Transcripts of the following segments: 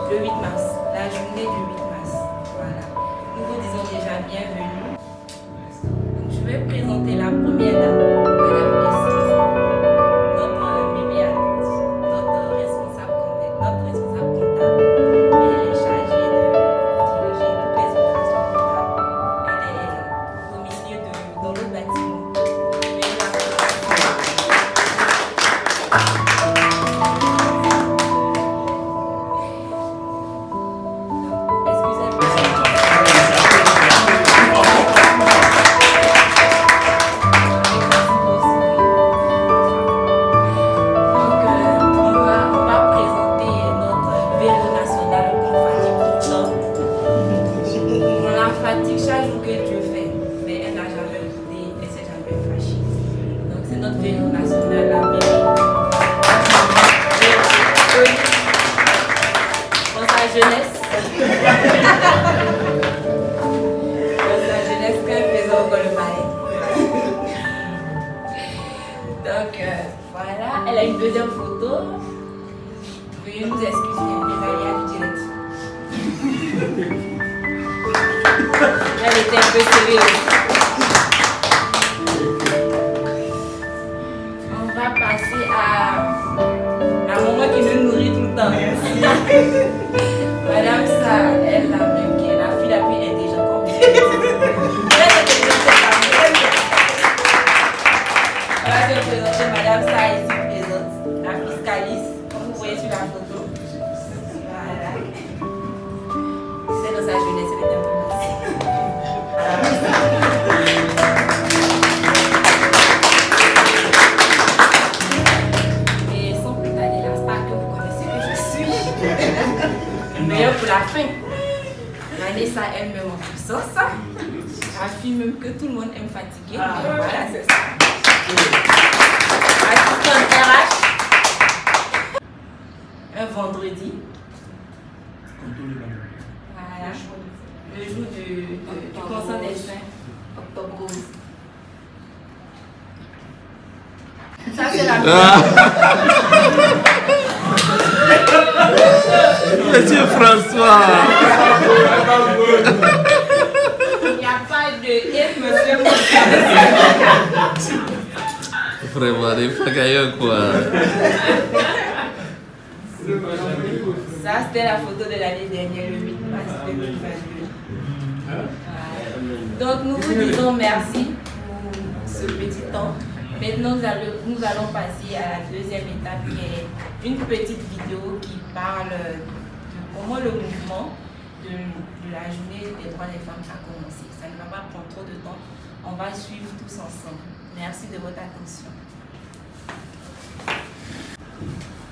Le 8 mars, la journée du 8 mars. Voilà. Nous vous disons déjà bienvenue. Donc, je vais présenter la première dame, Madame Essie, notre médiatrice, notre responsable comptable. Elle est chargée de diriger toutes les opérations comptables. Elle est au milieu dans le bâtiment. Chaque jour que Dieu fait, mais elle n'a jamais douté, elle ne s'est jamais fâchée. Donc c'est notre vélo national, la mairie. Dans sa jeunesse, qu'elle faisait encore le balai. Donc voilà, elle a une deuxième photo. Veuillez nous excuser, les aléas du direct. Elle était un peu sérieuse. On va passer à la maman qui nous nourrit tout le temps. Madame ça, elle la même qui est la fille la plus intelligente comme on va se présenter Madame ça ici présente, la fiscaliste, comme vous voyez sur la photo. Voilà. C'est dans sa jeunesse, elle était un peu. Et sans plus tarder, la star que vous connaissez que je suis, le meilleur pour la fin. Vanessa elle-même en puissance, la fille même que tout le monde aime fatiguer. Voilà, c'est ça. Assistante RH, un vendredi. Voilà. Le jour du consent des saints, octobre rose. Ça, c'est la Monsieur François. Il n'y a pas de F, monsieur François. Vraiment, des fagailleurs, quoi. Ça, c'était la photo de l'année dernière, le 8 mars 2022. Donc nous vous disons merci pour ce petit temps. Maintenant nous allons passer à la deuxième étape qui est une petite vidéo qui parle de comment le mouvement de la journée des droits des femmes a commencé. Ça ne va pas prendre trop de temps. On va suivre tous ensemble. Merci de votre attention.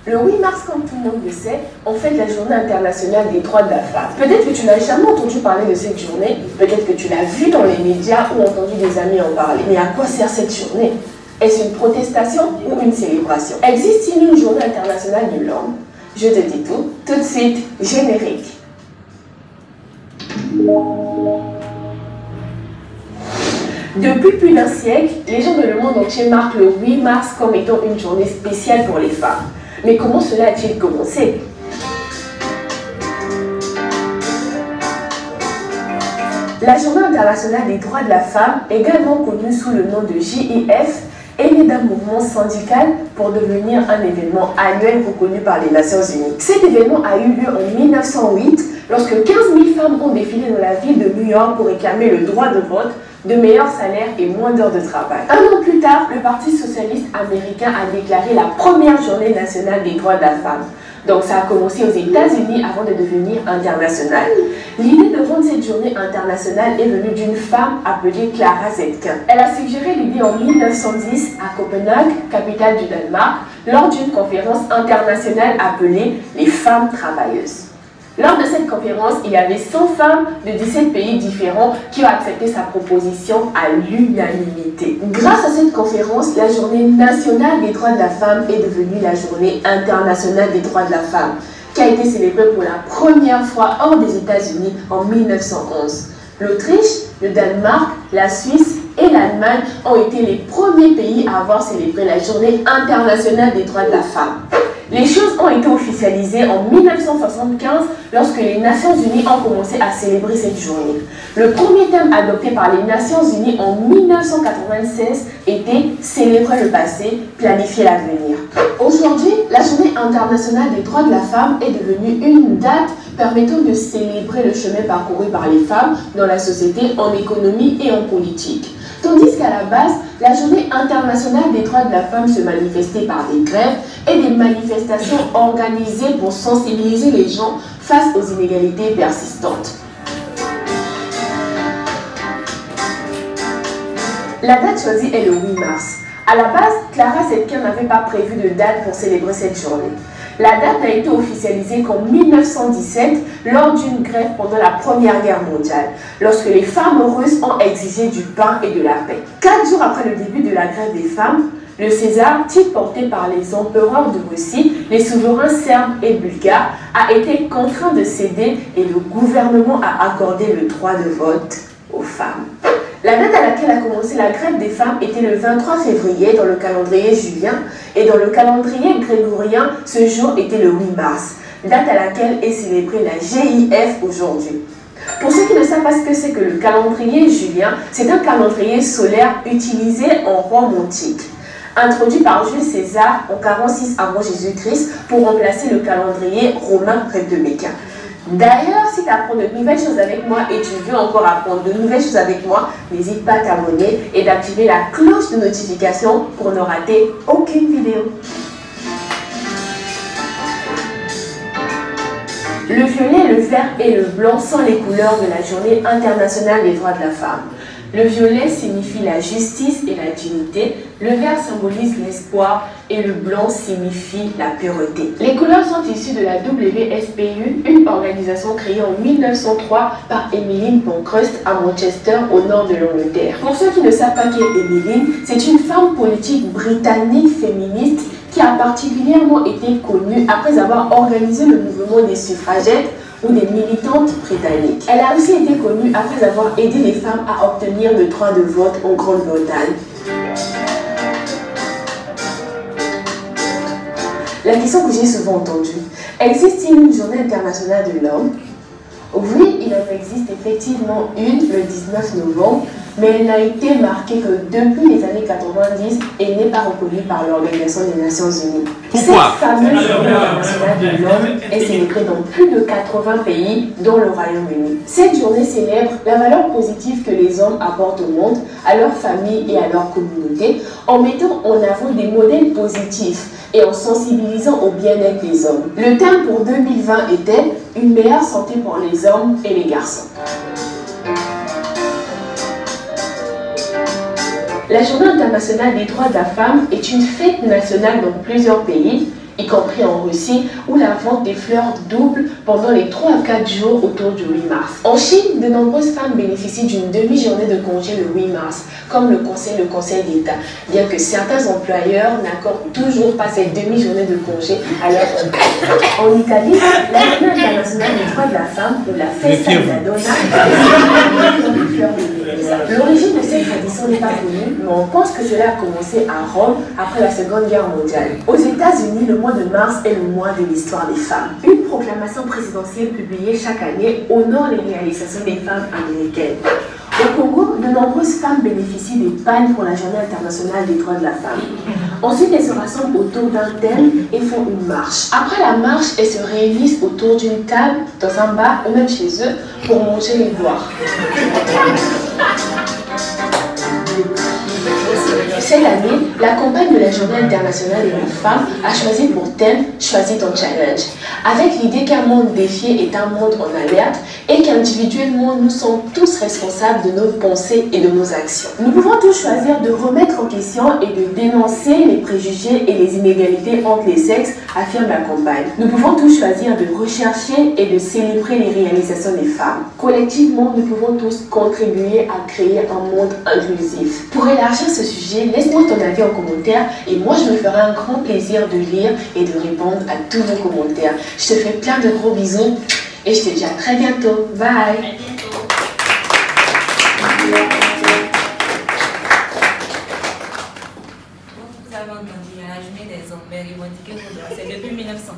Le 8 mars, comme tout le monde le sait, on fête la journée internationale des droits de la femme. Peut-être que tu n'as jamais entendu parler de cette journée, peut-être que tu l'as vu dans les médias ou entendu des amis en parler. Mais à quoi sert cette journée? Est-ce une protestation ou une célébration? Existe-t-il une journée internationale de l'homme? Je te dis tout de suite, générique. Depuis plus d'un siècle, les gens de le monde entier marquent le 8 mars comme étant une journée spéciale pour les femmes. Mais comment cela a-t-il commencé? La Journée internationale des droits de la femme, également connue sous le nom de JIF, est née d'un mouvement syndical pour devenir un événement annuel reconnu par les Nations Unies. Cet événement a eu lieu en 1908, lorsque 15 000 femmes ont défilé dans la ville de New York pour réclamer le droit de vote, de meilleurs salaires et moins d'heures de travail. Un an plus tard, le Parti socialiste américain a déclaré la première journée nationale des droits de la femme. Donc ça a commencé aux États-Unis avant de devenir international. L'idée de rendre cette journée internationale est venue d'une femme appelée Clara Zetkin. Elle a suggéré l'idée en 1910 à Copenhague, capitale du Danemark, lors d'une conférence internationale appelée les femmes travailleuses. Lors de cette conférence, il y avait 100 femmes de 17 pays différents qui ont accepté sa proposition à l'unanimité. Grâce à cette conférence, la journée nationale des droits de la femme est devenue la journée internationale des droits de la femme, qui a été célébrée pour la première fois hors des États-Unis en 1911. L'Autriche, le Danemark, la Suisse et l'Allemagne ont été les premiers pays à avoir célébré la journée internationale des droits de la femme. Les choses ont été officialisées en 1975 lorsque les Nations Unies ont commencé à célébrer cette journée. Le premier thème adopté par les Nations Unies en 1996 était « Célébrer le passé, planifier l'avenir ». Aujourd'hui, la Journée internationale des droits de la femme est devenue une date permettant de célébrer le chemin parcouru par les femmes dans la société, en économie et en politique. Tandis qu'à la base, la Journée internationale des droits de la femme se manifestait par des grèves et des manifestations organisées pour sensibiliser les gens face aux inégalités persistantes. La date choisie est le 8 mars. À la base, Clara Zetkin n'avait pas prévu de date pour célébrer cette journée. La date n'a été officialisée qu'en 1917 lors d'une grève pendant la Première Guerre mondiale, lorsque les femmes russes ont exigé du pain et de la paix. 4 jours après le début de la grève des femmes, le César, titre porté par les empereurs de Russie, les souverains serbes et bulgares, a été contraint de céder et le gouvernement a accordé le droit de vote aux femmes. La date à laquelle a commencé la grève des femmes était le 23 février dans le calendrier julien et dans le calendrier grégorien, ce jour était le 8 mars, date à laquelle est célébrée la GIF aujourd'hui. Pour ceux qui ne savent pas ce que c'est que le calendrier julien, c'est un calendrier solaire utilisé en Rome antique, introduit par Jules César en 46 avant Jésus-Christ pour remplacer le calendrier romain républicain. D'ailleurs, si tu apprends de nouvelles choses avec moi et tu veux encore apprendre de nouvelles choses avec moi, n'hésite pas à t'abonner et d'activer la cloche de notification pour ne rater aucune vidéo. Le violet, le vert et le blanc sont les couleurs de la Journée internationale des droits de la femme. Le violet signifie la justice et la dignité, le vert symbolise l'espoir et le blanc signifie la pureté. Les couleurs sont issues de la WSPU, une organisation créée en 1903 par Emmeline Pankhurst à Manchester, au nord de l'Angleterre. Pour ceux qui ne savent pas qui est Emmeline, c'est une femme politique britannique féministe qui a particulièrement été connue après avoir organisé le mouvement des suffragettes ou des militantes britanniques. Elle a aussi été connue après avoir aidé les femmes à obtenir le droit de vote en Grande-Bretagne. La question que j'ai souvent entendue, existe-t-il une journée internationale de l'homme? Oui, il en existe effectivement une le 19 novembre, mais elle n'a été marquée que depuis les années 90 et n'est pas reconnue par l'Organisation des Nations Unies. Pourquoi? Cette fameuse journée internationale de l'homme est célébrée dans plus de 80 pays, dont le Royaume-Uni. Cette journée célèbre la valeur positive que les hommes apportent au monde, à leur famille et à leur communauté, en mettant en avant des modèles positifs et en sensibilisant au bien-être des hommes. Le thème pour 2020 était « Une meilleure santé pour les hommes et les garçons ». La Journée internationale des droits de la femme est une fête nationale dans plusieurs pays, y compris en Russie, où la vente des fleurs double pendant les 3 à 4 jours autour du 8 mars. En Chine, de nombreuses femmes bénéficient d'une demi-journée de congé le 8 mars, comme le Conseil d'État, bien que certains employeurs n'accordent toujours pas cette demi-journée de congé à leurs employés. En Italie, la Journée internationale des droits de la femme, ou la Festa della Donna, l'origine de cette tradition n'est pas connue, mais on pense que cela a commencé à Rome après la Seconde Guerre mondiale. Aux États-Unis, le mois de mars est le mois de l'histoire des femmes. Une proclamation présidentielle publiée chaque année honore les réalisations des femmes américaines. Au Congo, de nombreuses femmes bénéficient des pannes pour la Journée internationale des droits de la femme. Ensuite, elles se rassemblent autour d'un thème et font une marche. Après la marche, elles se réunissent autour d'une table, dans un bar ou même chez eux pour manger et boire. Cette année, la campagne de la Journée internationale des femmes a choisi pour thème « Choisis ton challenge », avec l'idée qu'un monde défié est un monde en alerte et qu'individuellement, nous sommes tous responsables de nos pensées et de nos actions. Nous pouvons tous choisir de remettre en question et de dénoncer les préjugés et les inégalités entre les sexes, affirme la campagne. Nous pouvons tous choisir de rechercher et de célébrer les réalisations des femmes. Collectivement, nous pouvons tous contribuer à créer un monde inclusif. Pour élargir ce sujet, laisse-moi ton avis en commentaire et moi je me ferai un grand plaisir de lire et de répondre à tous vos commentaires. Je te fais plein de gros bisous et je te dis à très bientôt. Bye. Vous avez entendu à la journée des hommes, mais revendiquer c'est depuis 1900.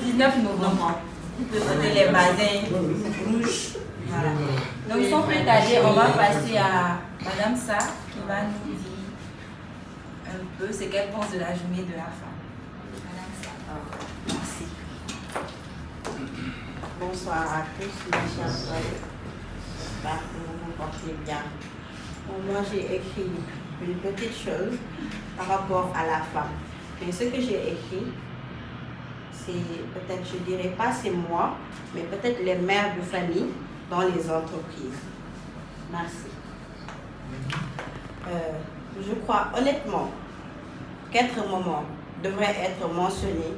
19 novembre. Vous pouvez les bazins rouges. Voilà. Donc sans plus tarder, on va passer à Madame Sa qui va nous dire un peu ce qu'elle pense de la journée de la femme. Madame Sa. Merci. Bonsoir à tous, mes chers collègues. J'espère que vous vous portez bien. Bon, moi, j'ai écrit une petite chose par rapport à la femme. Et ce que j'ai écrit, c'est peut-être, je ne dirais pas c'est moi, mais peut-être les mères de famille dans les entreprises. Merci. Je crois honnêtement qu'être maman devrait être mentionné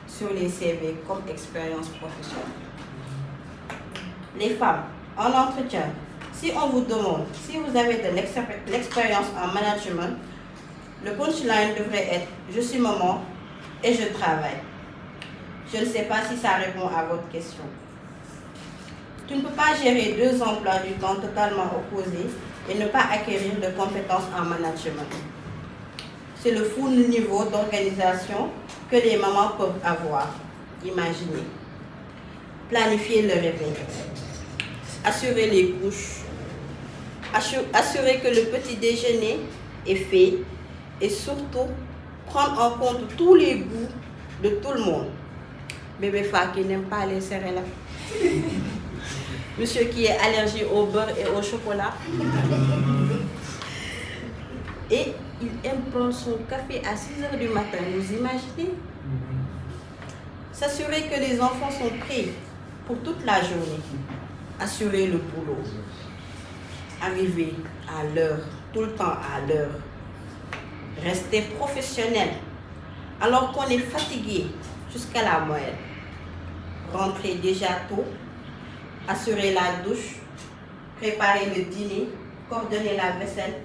sur les CV comme expérience professionnelle. Les femmes, en entretien, si on vous demande si vous avez de l'expérience en management, le punchline devrait être « Je suis maman et je travaille ». Je ne sais pas si ça répond à votre question. Tu ne peux pas gérer 2 emplois du temps totalement opposés et ne pas acquérir de compétences en management. C'est le fou niveau d'organisation que les mamans peuvent avoir. Imaginez. Planifier le réveil. Assurer les couches. Assurer que le petit déjeuner est fait. Et surtout, prendre en compte tous les goûts de tout le monde. Bébé Fa qui n'aime pas les céréales. Monsieur qui est allergique au beurre et au chocolat. Et il aime prendre son café à 6 h du matin, vous imaginez? S'assurer que les enfants sont prêts pour toute la journée. Assurer le boulot. Arriver à l'heure, tout le temps à l'heure. Rester professionnel alors qu'on est fatigué jusqu'à la moelle. Rentrer déjà tôt. Assurer la douche. Préparer le dîner. Coordonner la vaisselle.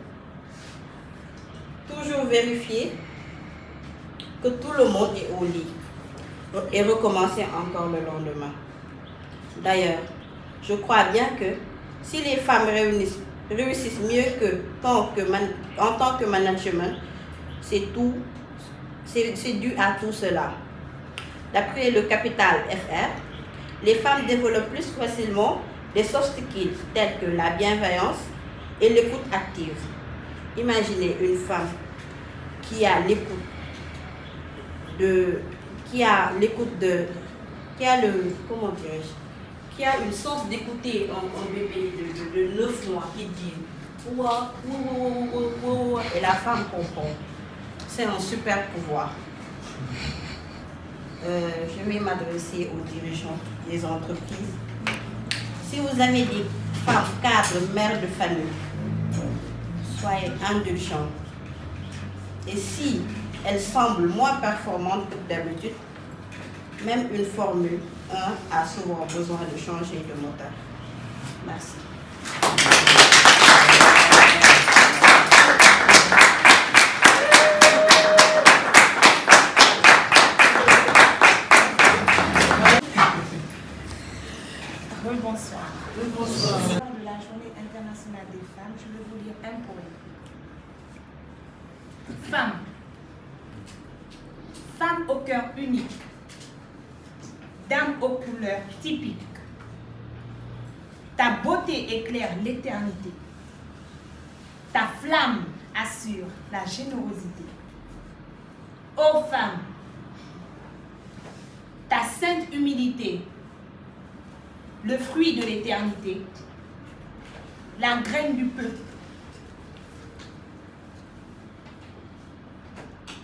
Toujours vérifier que tout le monde est au lit et recommencer encore le lendemain. D'ailleurs, je crois bien que si les femmes réussissent mieux en tant que management, c'est dû à tout cela. D'après le Capital FR, les femmes développent plus facilement des soft skills tels que la bienveillance et l'écoute active. Imaginez une femme qui a une sens d'écouter un bébé de 9 mois qui dit ouah, et la femme comprend. C'est un super pouvoir. Je vais m'adresser aux dirigeants des entreprises. Si vous avez des femmes cadres, mères de famille, soyez indulgents. Et si elles semblent moins performantes que d'habitude, même une Formule 1 a souvent besoin de changer de moteur. Merci. Bonsoir. Bonsoir. De la Journée internationale des femmes, je vais vous lire un poème. Femme. Femme au cœur unique. Dame aux couleurs typiques. Ta beauté éclaire l'éternité. Ta flamme assure la générosité. Ô femme, ta sainte humilité, le fruit de l'éternité, la graine du peuple,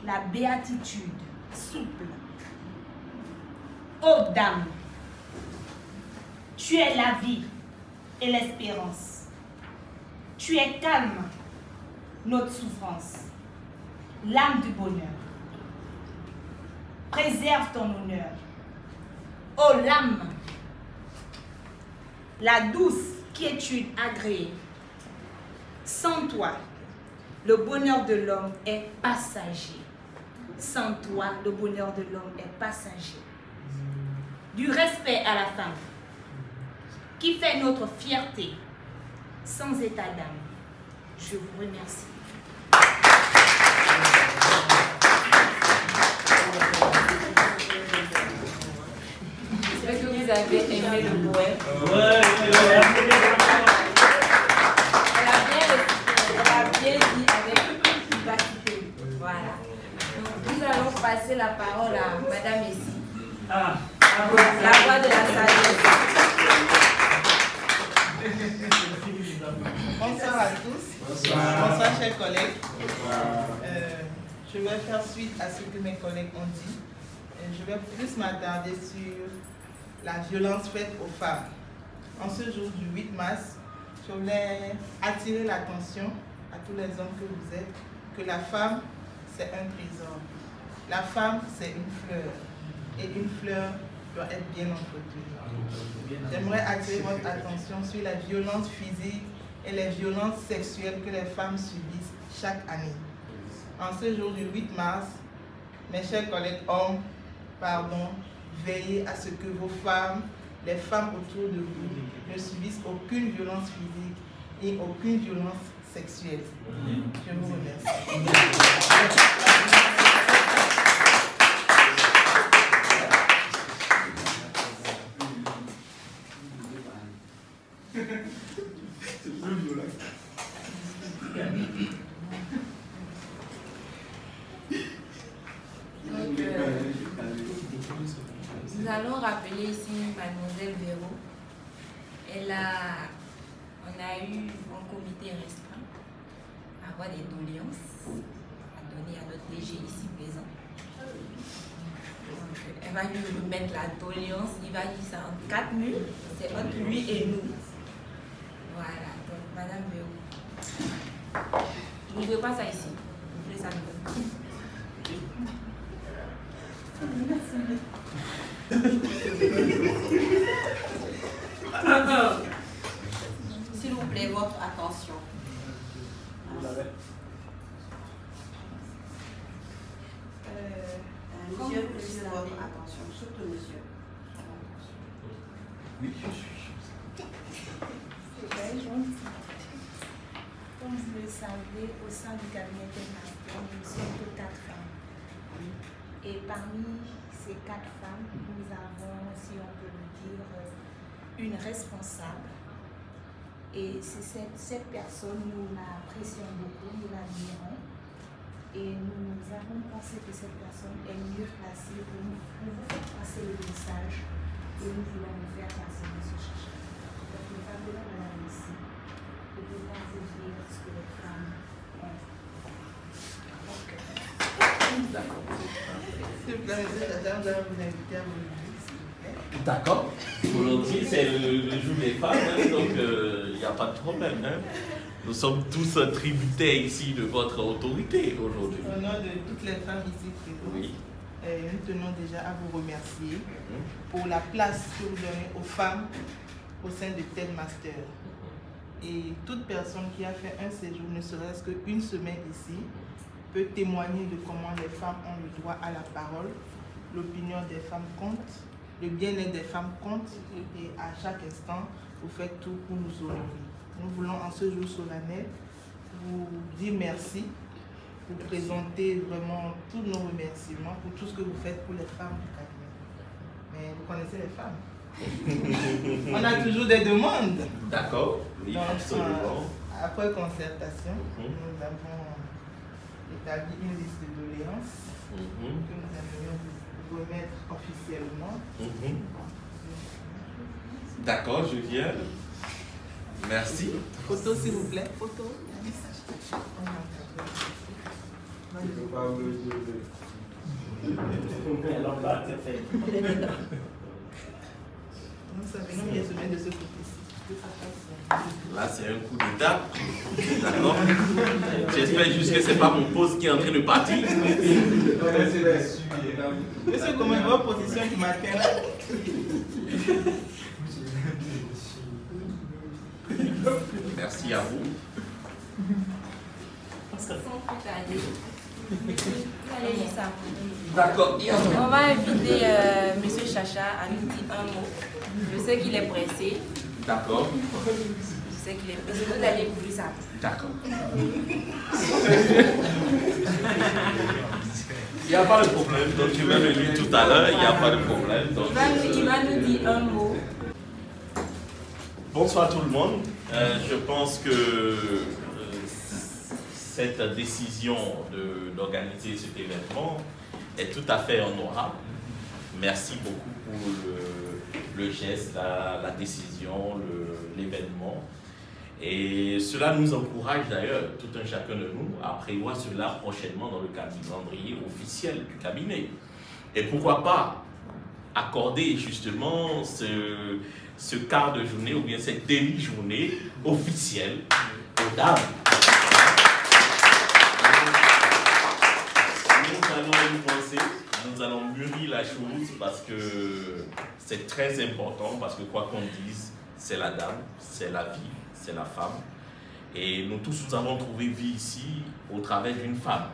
la béatitude souple. Ô dame, tu es la vie et l'espérance. Tu es calme, notre souffrance, l'âme du bonheur. Préserve ton honneur. Ô l'âme, la douce quiétude agréée. Sans toi, le bonheur de l'homme est passager. Sans toi, le bonheur de l'homme est passager. Du respect à la femme, qui fait notre fierté, sans état d'âme. Je vous remercie. Est-ce que vous avez aimé le poème? Elle a bien dit avec vivacité. Voilà. Donc, nous allons passer la parole à Madame Essie. La voix de la sagesse. Bonsoir à tous. Bonsoir, chers collègues. Je vais faire suite à ce que mes collègues ont dit. Je vais plus m'attarder sur la violence faite aux femmes. En ce jour du 8 mars, je voulais attirer l'attention à tous les hommes que vous êtes, que la femme, c'est un trésor. La femme, c'est une fleur. Et une fleur doit être bien entretenue. J'aimerais attirer votre attention sur la violence physique et les violences sexuelles que les femmes subissent chaque année. En ce jour du 8 mars, mes chers collègues hommes, veillez à ce que vos femmes, les femmes autour de vous, ne subissent aucune violence physique et aucune violence sexuelle. Je vous remercie. Nous allons rappeler ici Mademoiselle Véro. On a eu un comité restreint à avoir des doléances à donner à notre DG ici présent. Donc, elle va nous remettre la doléance, il va dire ça en 4 minutes, c'est entre lui et nous. Voilà, donc Madame Véro. Vous n'ouvrez pas ça ici, vous voulez ça nous. S'il vous plaît, votre attention. Monsieur, votre attention. Surtout monsieur. Oui, je suis. Comme vous le savez, au sein du cabinet Telmaster, nous sommes que 4 femmes. Et parmi ces 4 femmes, nous avons, si on peut le dire, une responsable. Et c'est cette personne, nous l'apprécions beaucoup, nous l'admirons. Et nous avons pensé que cette personne est mieux placée pour nous faire passer le message que nous voulons nous faire passer de ce chercheur. Donc nous appelons Madame ici de pouvoir vous dire ce que les femmes ont. D'accord. S'il vous plaît, monsieur, vous allez vous inviter à vous lever, s'il vous plaît. D'accord. Aujourd'hui, c'est le jour des femmes, hein, donc il n'y a pas de problème. Hein. Nous sommes tous tributaires ici de votre autorité aujourd'hui. Au nom de toutes les femmes ici présentes, Oui. Nous tenons déjà à vous remercier pour la place que vous donnez aux femmes au sein de Telmaster. Et toute personne qui a fait un séjour, ne serait-ce qu'une semaine ici, peut témoigner de comment les femmes ont le droit à la parole, l'opinion des femmes compte, le bien-être des femmes compte, et à chaque instant, vous faites tout pour nous honorer. Nous voulons en ce jour solennel vous dire merci, vous présenter vraiment tous nos remerciements pour tout ce que vous faites pour les femmes du cabinet. Mais vous connaissez les femmes. On a toujours des demandes. D'accord, oui, Donc, absolument. après concertation, nous avons établi une liste de doléances que nous aimerions vous remettre officiellement. D'accord, je viens. Merci. Photo, s'il vous plaît. Photo. Nous savons qu'il y a ce de ce côté-ci. Là, c'est un coup d'état. D'accord? J'espère juste que ce n'est pas mon pose qui est en train de partir. Monsieur, comment est votre position du matin? Merci à vous. Sans plus tarder, vous allez lire ça. D'accord. On va inviter M. Chacha à nous dire un mot. Je sais qu'il est pressé. D'accord. Je sais qu'il est pressé. Vous allez ouvrir ça. D'accord. Il n'y a pas de problème. Donc, je vais le lire tout à l'heure. Il n'y a pas de problème. Donc, Il va nous dire un mot. bonsoir tout le monde. Je pense que cette décision d'organiser cet événement est tout à fait honorable. Merci beaucoup pour le geste, la décision, l'événement. Et cela nous encourage d'ailleurs, tout un chacun de nous, à prévoir cela prochainement dans le calendrier officiel du cabinet. Et pourquoi pas accorder justement ce quart de journée ou bien cette demi-journée officielle aux dames. Nous allons y penser, nous allons mûrir la chose parce que c'est très important, parce que quoi qu'on dise, c'est la dame, c'est la vie, c'est la femme. Et nous tous, nous avons trouvé vie ici au travers d'une femme.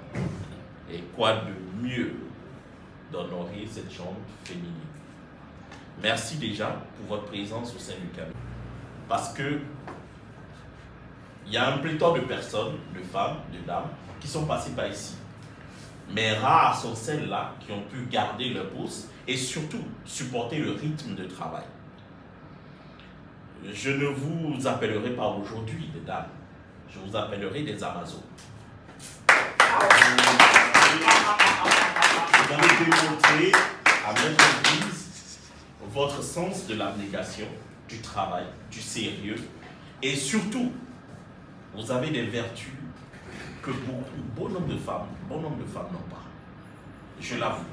Et quoi de mieux d'honorer cette chambre féminine. Merci déjà pour votre présence au sein du cabinet. Parce que il y a un pléthore de personnes, de femmes, de dames, qui sont passées par ici. Mais rares sont celles-là qui ont pu garder leur poste et surtout supporter le rythme de travail. Je ne vous appellerai pas aujourd'hui des dames, je vous appellerai des Amazones. Vous avez démontré à maintes reprises votre sens de l'abnégation, du travail, du sérieux et surtout, vous avez des vertus que bon nombre de femmes n'ont pas. Je l'avoue.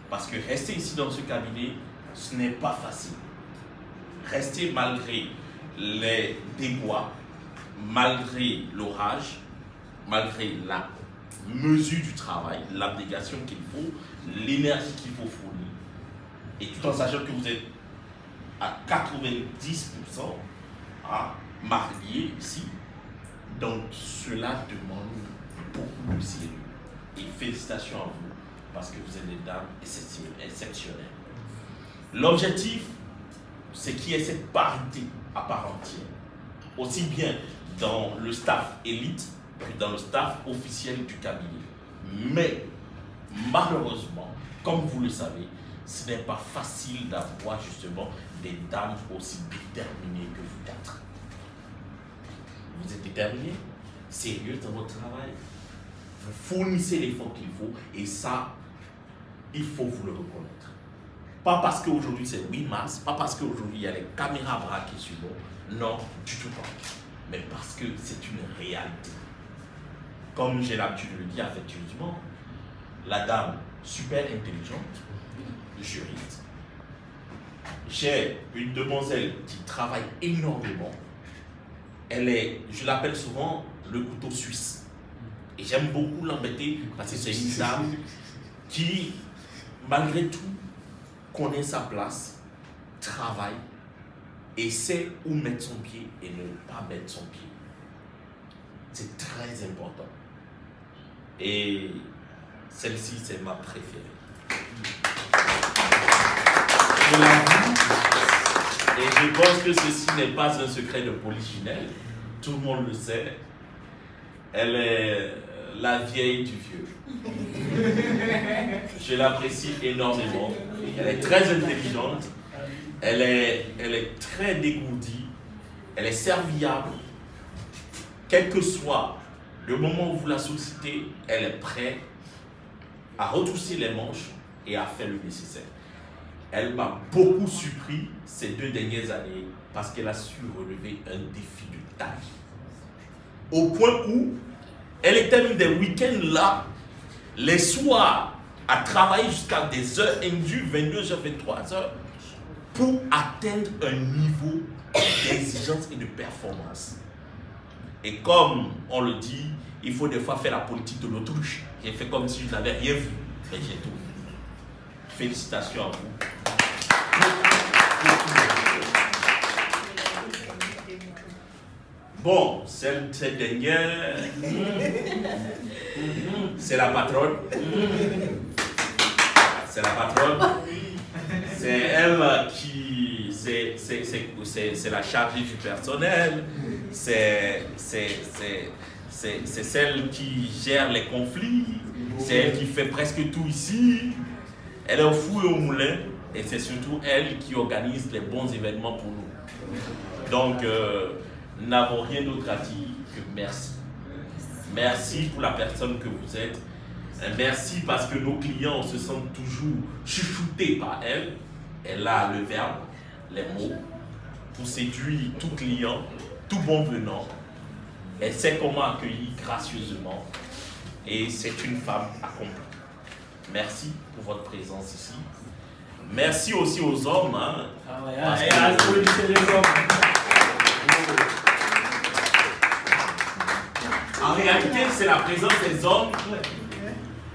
Parce que rester ici dans ce cabinet, ce n'est pas facile. Rester malgré les déboires, malgré l'orage, malgré la mesure du travail, l'abnégation qu'il faut, l'énergie qu'il faut fournir, et tout en sachant que vous êtes à 90% mariés ici, donc cela demande beaucoup de sérieux. Et félicitations à vous, parce que vous êtes des dames exceptionnelles. L'objectif, c'est qu'il y ait cette parité à part entière, aussi bien dans le staff élite que dans le staff officiel du cabinet. Mais malheureusement, comme vous le savez, ce n'est pas facile d'avoir justement des dames aussi déterminées que vous quatre. Vous êtes déterminés, sérieux dans votre travail, vous fournissez l'effort qu'il faut et ça, il faut vous le reconnaître. Pas parce qu'aujourd'hui c'est 8 mars, pas parce qu'aujourd'hui il y a les caméras braquées sur nous, non, du tout pas. Mais parce que c'est une réalité. Comme j'ai l'habitude de le dire affectueusement, la dame super intelligente, juriste. J'ai une demoiselle qui travaille énormément. Elle est, je l'appelle souvent le couteau suisse. Et j'aime beaucoup l'embêter parce que c'est une dame qui, malgré tout, connaît sa place, travaille et sait où mettre son pied et ne pas mettre son pied. C'est très important. Et celle-ci, c'est ma préférée. Je l'avoue, et je pense que ceci n'est pas un secret de polichinelle, tout le monde le sait. Elle est la vieille du vieux. Je l'apprécie énormément. Elle est très intelligente, elle est très dégourdie, elle est serviable. Quel que soit le moment où vous la sollicitez, elle est prête à retrousser les manches et à faire le nécessaire. Elle m'a beaucoup surpris ces 2 dernières années parce qu'elle a su relever un défi de taille. Au point où elle était une des week-ends là, les soirs, à travailler jusqu'à des heures indues, 22h, 23h, pour atteindre un niveau d'exigence et de performance. Et comme on le dit, il faut des fois faire la politique de l'autruche. J'ai fait comme si je n'avais rien vu, mais j'ai tout vu. Félicitations à vous. Bon, cette dernière, c'est la patronne. C'est la patronne. C'est elle qui, c'est la chargée du personnel. C'est celle qui gère les conflits. C'est elle qui fait presque tout ici. Elle est au four et au moulin. Et c'est surtout elle qui organise les bons événements pour nous. Donc, nous n'avons rien d'autre à dire que merci. Merci pour la personne que vous êtes. Merci parce que nos clients se sentent toujours chouchoutés par elle. Elle a le verbe, les mots, pour séduire tout client, tout bon venant. Elle sait comment accueillir gracieusement. Et c'est une femme accomplie. Merci pour votre présence ici. Merci aussi aux hommes. Hein, en réalité, c'est la présence des hommes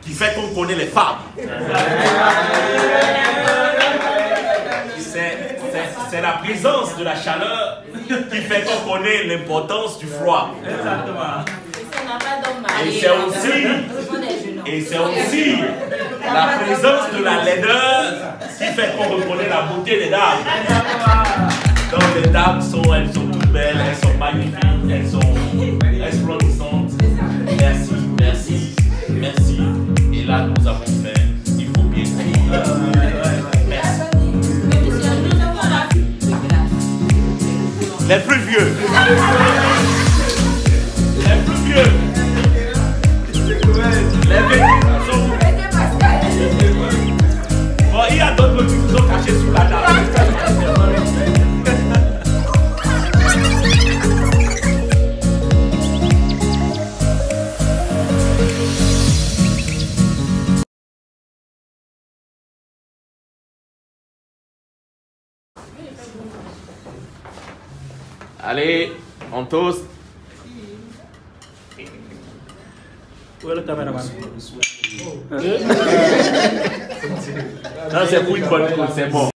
qui fait qu'on connaît les femmes. C'est la présence de la chaleur qui fait qu'on connaît l'importance du froid. Et c'est aussi la présence de la laideur qui fait qu'on reconnaît la beauté des dames. Donc les dames elles sont toutes belles, elles sont magnifiques, elles sont resplendissantes. Merci, merci, merci. Et là nous avons fait, il faut bien dire. Merci. Les plus vieux. Les plus vieux. Les vétérans. Bon, il y a d'autres qui sont cachés sous la table. Allez, on toast. Où est le caméraman? Non, c'est pour une bonne cause, c'est bon.